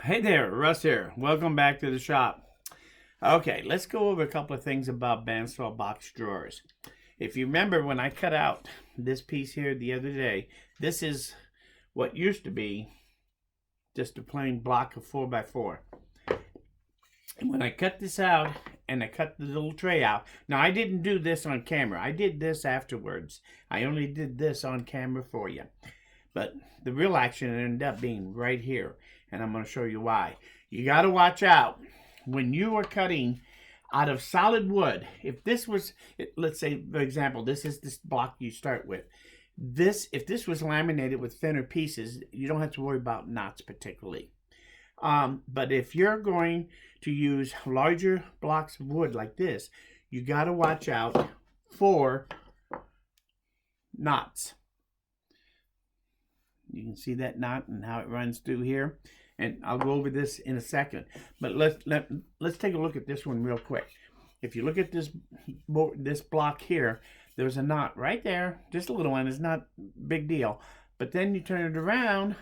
Hey there, Russ here. Welcome back to the shop. Okay, let's go over a couple of things about bandsaw box drawers. If you remember when I cut out this piece here the other day, this is what used to be just a plain block of 4x4. And when I cut this out and I cut the little tray out, now I didn't do this on camera. I did this afterwards. I only did this on camera for you. But the real action ended up being right here. And I'm going to show you why. You got to watch out when you are cutting out of solid wood. If this was, let's say, for example, this is this block you start with. If this was laminated with thinner pieces, you don't have to worry about knots particularly. But if you're going to use larger blocks of wood like this, you got to watch out for knots. You can see that knot and how it runs through here. And I'll go over this in a second. But let's take a look at this one real quick. If you look at this block here, there's a knot right there. Just a little one. It's not a big deal. But then you turn it around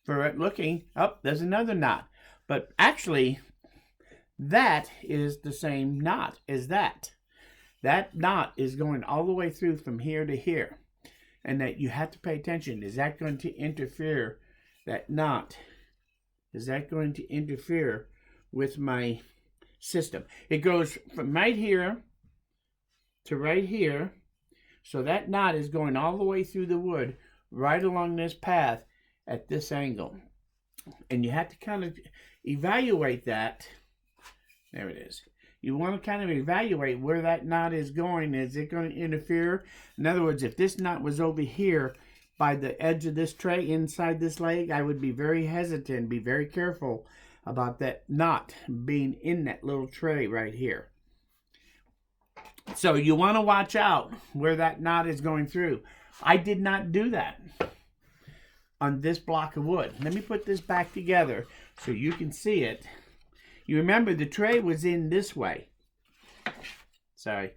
for it looking. Oh, there's another knot. But actually, that is the same knot as that. That knot is going all the way through from here to here. And that you have to pay attention. Is that going to interfere, that knot? Is that going to interfere with my system? It goes from right here to right here. So that knot is going all the way through the wood, right along this path at this angle. And you have to kind of evaluate that. There it is. You want to kind of evaluate where that knot is going. Is it going to interfere? In other words, if this knot was over here by the edge of this tray inside this leg, I would be very hesitant, be very careful about that knot being in that little tray right here. So you want to watch out where that knot is going through. I did not do that on this block of wood. Let me put this back together so you can see it. You remember the tray was in this way. Sorry.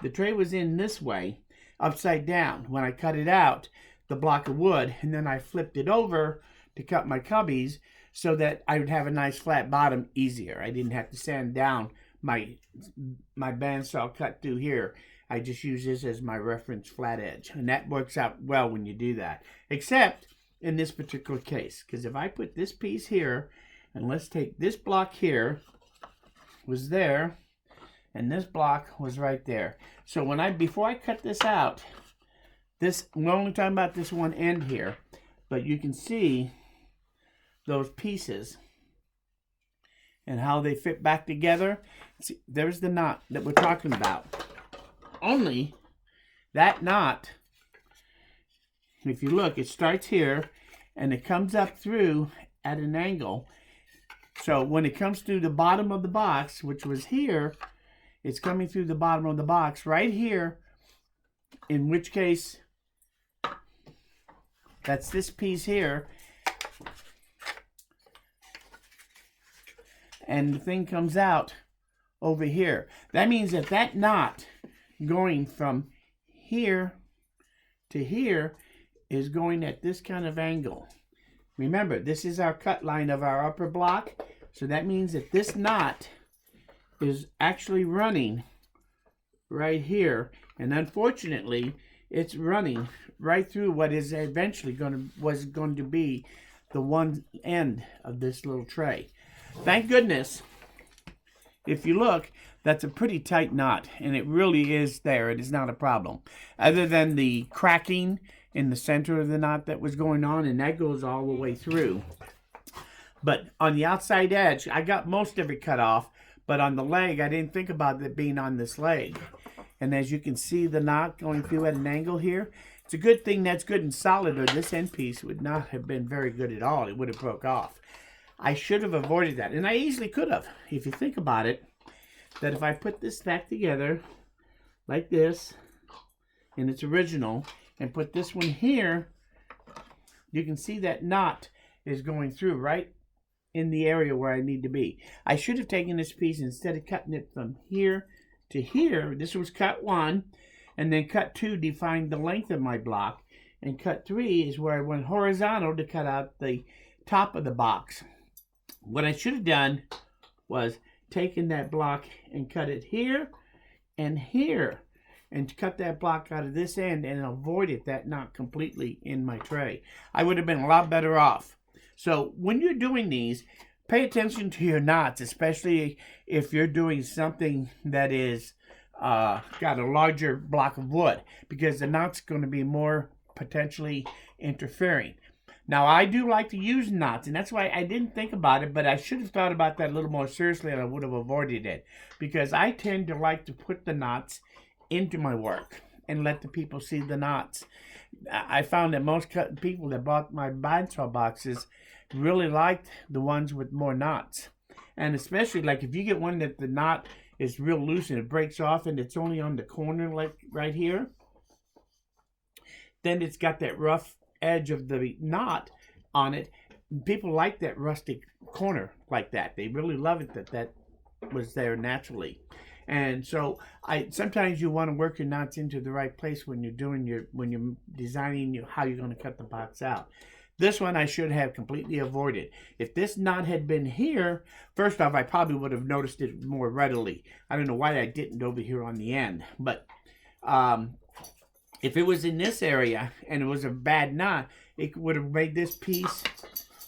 The tray was in this way, upside down. When I cut it out, the block of wood, and then I flipped it over to cut my cubbies so that I would have a nice flat bottom easier. I didn't have to sand down my bandsaw cut through here. I just use this as my reference flat edge. And that works out well when you do that. Except in this particular case. Because if I put this piece here, and let's take this block here, was there, and this block was right there. So before I cut this out, we're only talking about this one end here, but you can see those pieces and how they fit back together. See, there's the knot that we're talking about. Only that knot, if you look, it starts here and it comes up through at an angle. So when it comes through the bottom of the box, which was here, it's coming through the bottom of the box right here, in which case that's this piece here. And the thing comes out over here. That means that knot going from here to here is going at this kind of angle. Remember, this is our cut line of our upper block. So that means that this knot is actually running right here. And unfortunately, it's running right through what is eventually was going to be the one end of this little tray. Thank goodness, if you look, that's a pretty tight knot, and it really is there. It is not a problem. Other than the cracking in the center of the knot that was going on, and that goes all the way through. But on the outside edge, I got most of it cut off, but on the leg, I didn't think about it being on this leg. And as you can see the knot going through at an angle here, it's a good thing that's good and solid, or this end piece would not have been very good at all. It would have broke off. I should have avoided that, and I easily could have. If you think about it, that if I put this back together like this, in its original, and put this one here, you can see that knot is going through right in the area where I need to be. I should have taken this piece, instead of cutting it from here to here, this was cut 1, and then cut 2 defined the length of my block, and cut 3 is where I went horizontal to cut out the top of the box. What I should have done was taken that block and cut it here and here, and cut that block out of this end and avoided that knot completely in my tray. I would have been a lot better off. So when you're doing these, pay attention to your knots, especially if you're doing something that is got a larger block of wood, because the knot's going to be more potentially interfering. Now, I do like to use knots, and that's why I didn't think about it, but I should have thought about that a little more seriously, and I would have avoided it, because I tend to like to put the knots into my work and let the people see the knots. I found that most people that bought my bandsaw boxes really liked the ones with more knots. And especially like if you get one that the knot is real loose and it breaks off and it's only on the corner, like right here, then it's got that rough edge of the knot on it. People like that rustic corner like that. They really love it that was there naturally. And so sometimes you want to work your knots into the right place when you're designing how you're going to cut the box out. This one I should have completely avoided. If this knot had been here, first off, I probably would have noticed it more readily. I don't know why I didn't over here on the end, but if it was in this area and it was a bad knot, it would have made this piece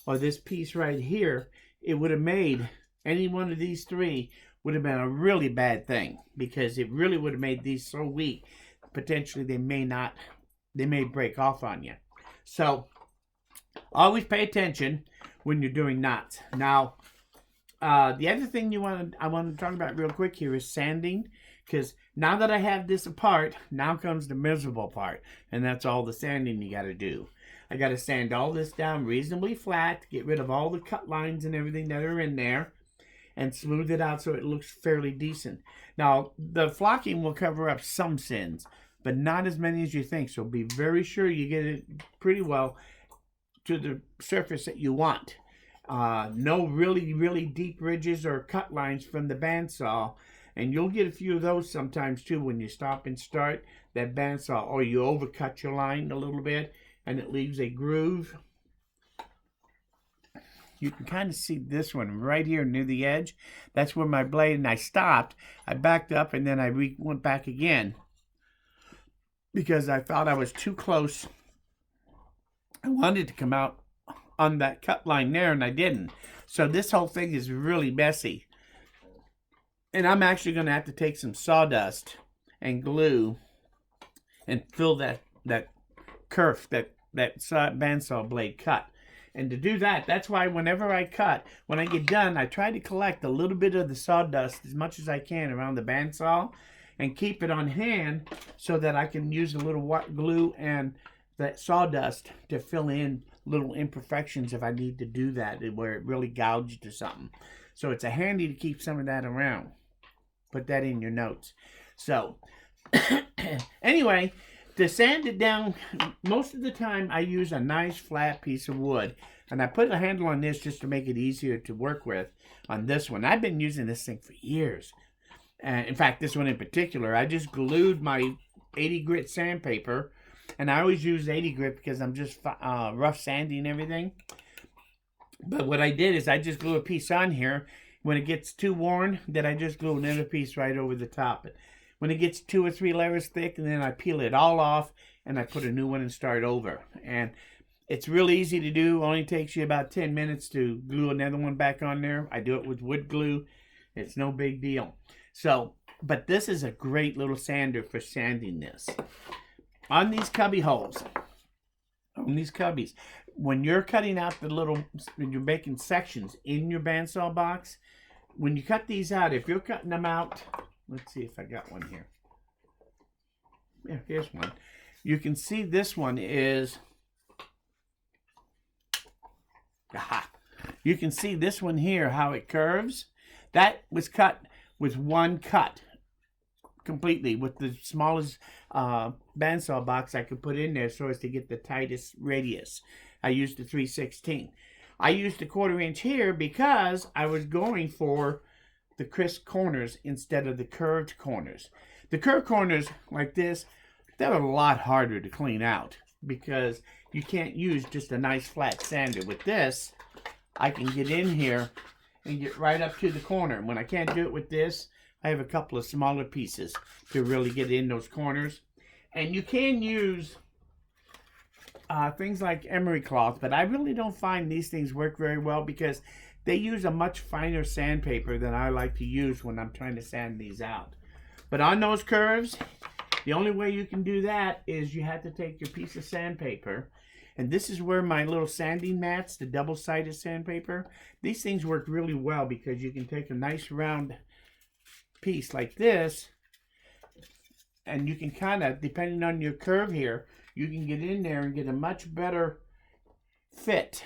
or this piece right here, it would have made any one of these three would have been a really bad thing, because it really would have made these so weak, potentially they may break off on you. So always pay attention when you're doing knots. Now, the other thing I want to talk about real quick here is sanding, because now that I have this apart, now comes the miserable part, and that's all the sanding you got to do. I got to sand all this down reasonably flat, get rid of all the cut lines and everything that are in there, and smooth it out so it looks fairly decent. Now, the flocking will cover up some sins, but not as many as you think, so be very sure you get it pretty well to the surface that you want. No really, really deep ridges or cut lines from the bandsaw, and you'll get a few of those sometimes too when you stop and start that bandsaw, or you overcut your line a little bit and it leaves a groove. You can kind of see this one right here near the edge. That's where my blade, and I stopped. I backed up and then I went back again because I thought I was too close. I wanted to come out on that cut line there, and I didn't. So this whole thing is really messy. And I'm actually going to have to take some sawdust and glue and fill that kerf, that bandsaw blade cut. And to do that, that's why whenever I cut, when I get done, I try to collect a little bit of the sawdust as much as I can around the bandsaw and keep it on hand so that I can use a little white glue and that sawdust to fill in little imperfections if I need to do that, where it really gouged or something. So it's a handy to keep some of that around. Put that in your notes. So anyway, to sand it down, most of the time I use a nice flat piece of wood, and I put a handle on this just to make it easier to work with on this one. I've been using this thing for years. In fact, this one in particular, I just glued my 80 grit sandpaper, and I always use 80 grit because I'm just rough sanding everything. But what I did is I just glue a piece on here. When it gets too worn, then I just glue another piece right over the top. When it gets 2 or 3 layers thick, and then I peel it all off and I put a new one and start over. And it's really easy to do. Only takes you about 10 minutes to glue another one back on there. I do it with wood glue. It's no big deal. So, but this is a great little sander for sanding this. On these cubby holes, on these cubbies, when you're cutting out when you're making sections in your bandsaw box, when you cut these out, if you're cutting them out, let's see if I got one here. Yeah, here's one. You can see this one is, you can see this one here, how it curves. That was cut with one cut completely with the smallest bandsaw box I could put in there so as to get the tightest radius. I used the 3/16. I used a 1/4 inch here because I was going for the crisp corners instead of the curved corners. The curved corners like this, they're a lot harder to clean out because you can't use just a nice flat sander. With this, I can get in here and get right up to the corner. When I can't do it with this, I have a couple of smaller pieces to really get in those corners. And you can use things like emery cloth, but I really don't find these things work very well because they use a much finer sandpaper than I like to use when I'm trying to sand these out. But on those curves, the only way you can do that is you have to take your piece of sandpaper, and this is where my little sanding mats, the double-sided sandpaper, these things work really well because you can take a nice round piece like this, and you can kind of, depending on your curve here, you can get in there and get a much better fit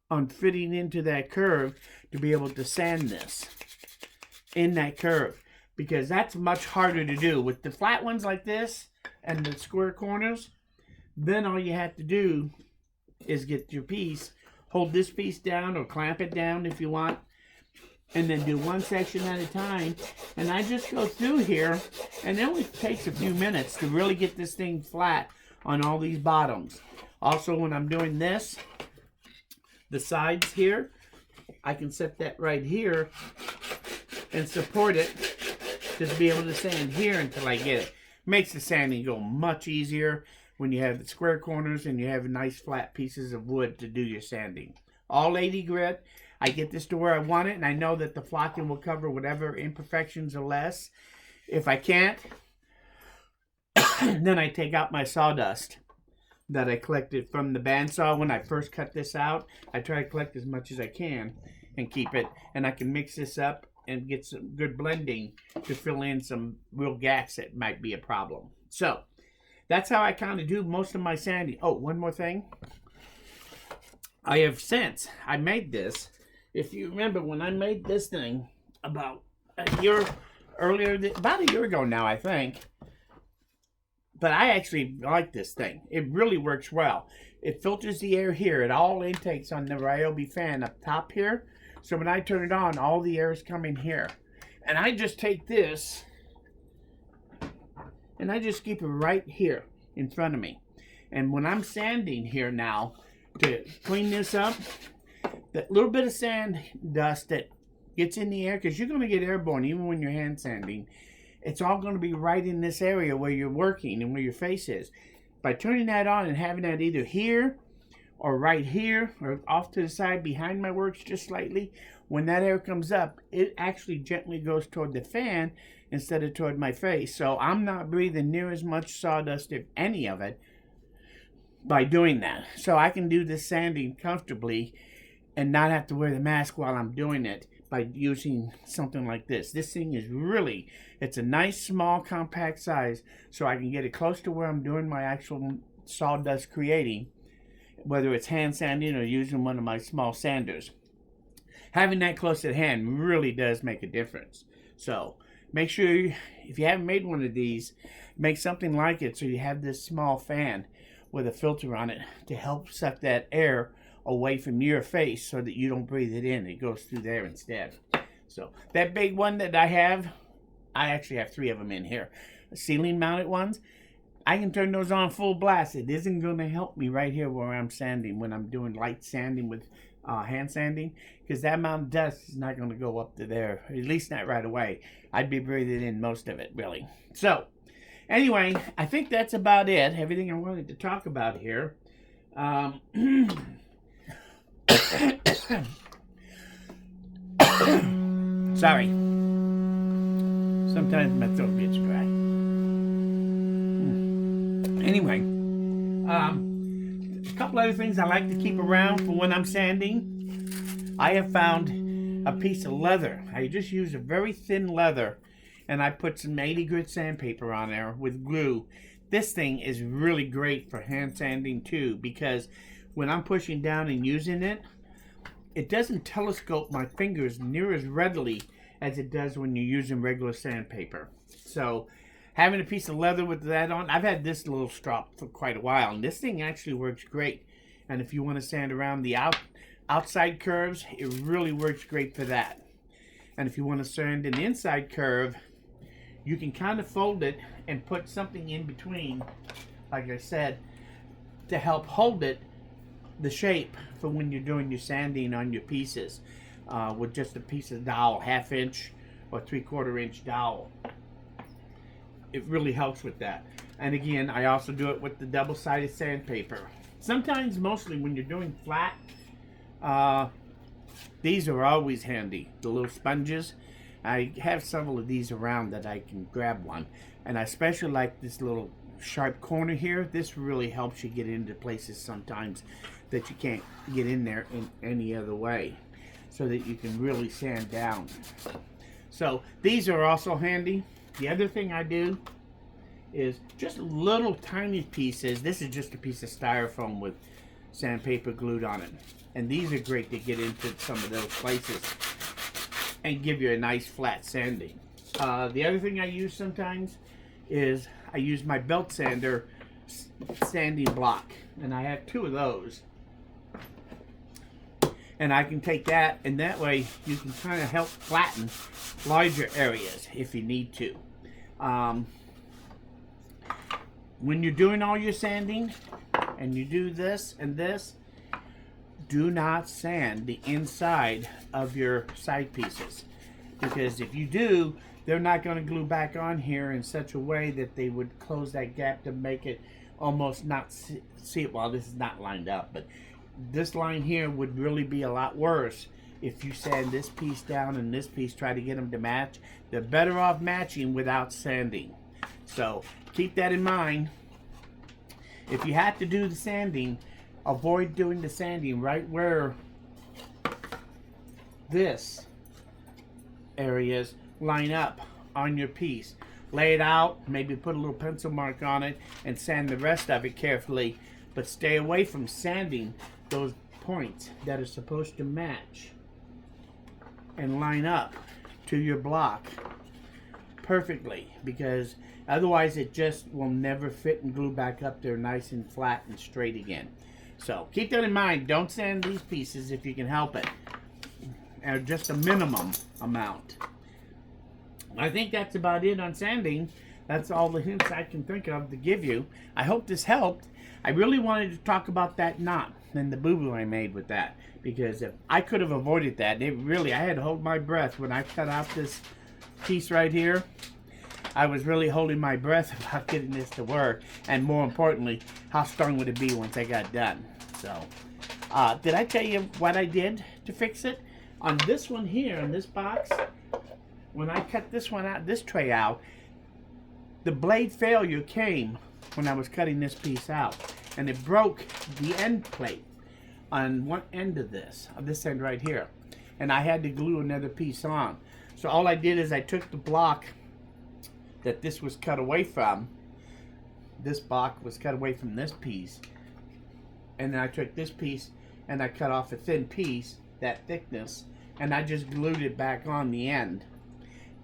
on fitting into that curve to be able to sand this in that curve, because that's much harder to do. With the flat ones like this and the square corners, then all you have to do is get your piece, hold this piece down or clamp it down if you want, and then do one section at a time. And I just go through here, and it only takes a few minutes to really get this thing flat on all these bottoms. Also, when I'm doing this, the sides here, I can set that right here and support it to be able to sand here until I get it. Makes the sanding go much easier when you have the square corners and you have nice flat pieces of wood to do your sanding. All 80 grit. I get this to where I want it, and I know that the flocking will cover whatever imperfections are less. If I can't, then I take out my sawdust that I collected from the bandsaw when I first cut this out. I try to collect as much as I can and keep it, and I can mix this up and get some good blending to fill in some real gaps that might be a problem. So that's how I kind of do most of my sanding. Oh, one more thing. I have since I made this, if you remember when I made this thing about a year earlier, about a year ago now, I think. But I actually like this thing. It really works well. It filters the air here. It all intakes on the Ryobi fan up top here. So when I turn it on, all the air is coming here. And I just take this and I just keep it right here in front of me. And when I'm sanding here now to clean this up, that little bit of sand dust that gets in the air, because you're going to get airborne even when you're hand sanding, it's all going to be right in this area where you're working and where your face is. By turning that on and having that either here or right here or off to the side behind my works just slightly, when that air comes up, it actually gently goes toward the fan instead of toward my face. So I'm not breathing near as much sawdust, if any of it, by doing that. So I can do this sanding comfortably and not have to wear the mask while I'm doing it by using something like this. This thing is really, it's a nice, small, compact size, so I can get it close to where I'm doing my actual sawdust creating, whether it's hand sanding or using one of my small sanders. Having that close at hand really does make a difference. So make sure, if you haven't made one of these, make something like it so you have this small fan with a filter on it to help suck that air away from your face so that you don't breathe it in. It goes through there instead. So that big one that I have, I actually have 3 of them in here, ceiling mounted ones. I can turn those on full blast. It isn't going to help me right here where I'm sanding when I'm doing light sanding with hand sanding, because that amount of dust is not going to go up to there, at least not right away. I'd be breathing in most of it, really. So anyway, I think that's about it. Everything I wanted to talk about here. Sorry. Sometimes my throat gets dry. Anyway, a couple other things I like to keep around for when I'm sanding. I have found a piece of leather. I just use a very thin leather, and I put some 80 grit sandpaper on there with glue. This thing is really great for hand sanding too, because when I'm pushing down and using it, it doesn't telescope my fingers near as readily as it does when you're using regular sandpaper. So having a piece of leather with that on, I've had this little strop for quite a while, and this thing actually works great. And if you want to sand around the outside curves, it really works great for that. And if you want to sand an inside curve, you can kind of fold it and put something in between, like I said, to help hold it the shape for when you're doing your sanding on your pieces with just a piece of dowel, 1/2 inch or 3/4 inch dowel. It really helps with that. And again, I also do it with the double-sided sandpaper. Sometimes, mostly when you're doing flat, these are always handy, the little sponges. I have several of these around that I can grab one, and I especially like this little sharp corner here. This really helps you get into places sometimes that you can't get in there in any other way, so that you can really sand down. So these are also handy. The other thing I do is just little tiny pieces. This is just a piece of styrofoam with sandpaper glued on it, and these are great to get into some of those places and give you a nice flat sanding. The other thing I use sometimes is I use my belt sander sanding block, and I have 2 of those, and I can take that, and that way you can kind of help flatten larger areas if you need to. When you're doing all your sanding and you do this and this, do not sand the inside of your side pieces, because if you do, they're not going to glue back on here in such a way that they would close that gap to make it almost not see it. Well, this is not lined up, but this line here would really be a lot worse if you sand this piece down and this piece, try to get them to match. They're better off matching without sanding. So keep that in mind. If you have to do the sanding, avoid doing the sanding right where this areas line up on your piece. Lay it out, maybe put a little pencil mark on it, and sand the rest of it carefully, but stay away from sanding those points that are supposed to match and line up to your block perfectly, because otherwise it just will never fit and glue back up there nice and flat and straight again. So keep that in mind. Don't sand these pieces if you can help it, or just a minimum amount. I think that's about it on sanding. That's all the hints I can think of to give you. I hope this helped. I really wanted to talk about that knot and the boo-boo I made with that, because if I could have avoided that, I had to hold my breath when I cut out this piece right here. I was really holding my breath about getting this to work, and more importantly, how strong would it be once I got done. So, did I tell you what I did to fix it? On this one here, in this box, when I cut this one out, this tray out, the blade failure came when I was cutting this piece out, and it broke the end plate on one end of this end right here, and I had to glue another piece on. So all I did is I took the block that this was cut away from, this block was cut away from this piece, and then I took this piece and I cut off a thin piece, that thickness, and I just glued it back on the end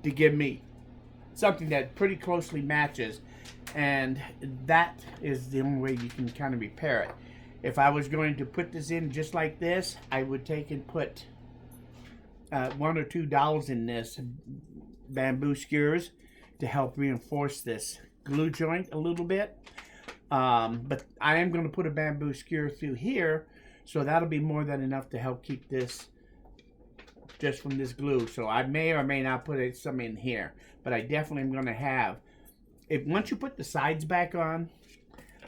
to give me something that pretty closely matches, and that is the only way you can kind of repair it. If I was going to put this in just like this, I would take and put 1 or 2 dowels in this, bamboo skewers, to help reinforce this glue joint a little bit. But I am going to put a bamboo skewer through here, so that'll be more than enough to help keep this just from this glue. So I may or may not put some in here, but I definitely am going to have, once you put the sides back on,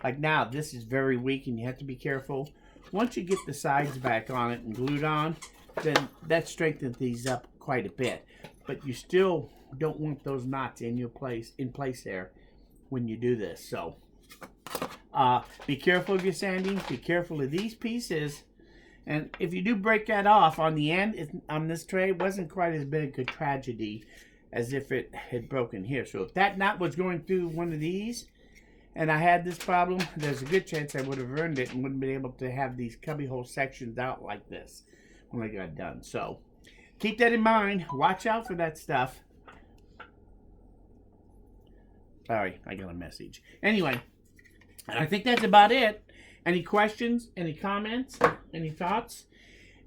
like now this is very weak and you have to be careful. Once you get the sides back on it and glued on, then that strengthens these up quite a bit. But you still don't want those knots in place there when you do this. So be careful of your sanding, be careful of these pieces, and if you do break that off on the end, on this tray, it wasn't quite as big a tragedy as if it had broken here. So if that knot was going through one of these and I had this problem, there's a good chance I would have ruined it and wouldn't be able to have these cubbyhole sections out like this when I got done. So keep that in mind. Watch out for that stuff. Sorry, I got a message. Anyway, I think that's about it. Any questions? Any comments? Any thoughts?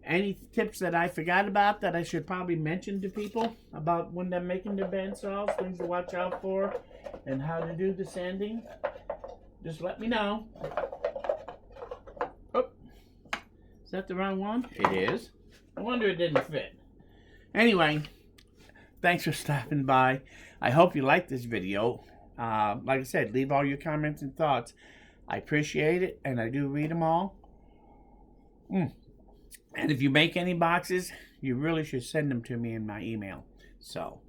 Any tips that I forgot about that I should probably mention to people about when they're making their bandsaws, things to watch out for, and how to do the sanding? Just let me know. Oh, that the wrong one? It is. I wonder it didn't fit. Anyway, thanks for stopping by. I hope you liked this video. Like I said, leave all your comments and thoughts. I appreciate it, and I do read them all. And if you make any boxes, you really should send them to me in my email. So,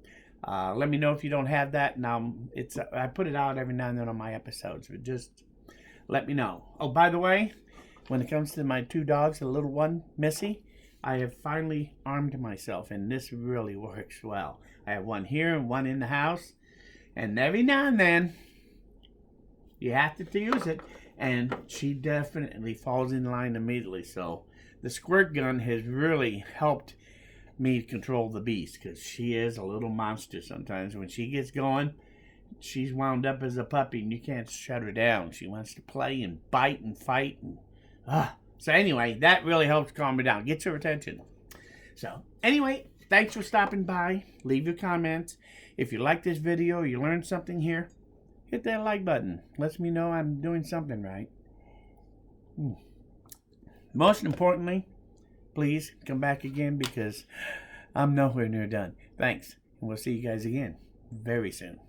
let me know if you don't have that. Now, I put it out every now and then on my episodes, but just let me know. Oh, by the way, when it comes to my 2 dogs, the little one, Missy, I have finally armed myself, and this really works well. I have one here and one in the house, and every now and then, you have to use it, and she definitely falls in line immediately. So the squirt gun has really helped me control the beast, because she is a little monster sometimes. When she gets going, she's wound up as a puppy, and you can't shut her down. She wants to play and bite and fight. So anyway, that really helps calm her down, gets her attention. So anyway, thanks for stopping by. Leave your comments. If you like this video, you learned something here, hit that like button. Lets me know I'm doing something right. Most importantly, please come back again, because I'm nowhere near done. Thanks, and we'll see you guys again very soon.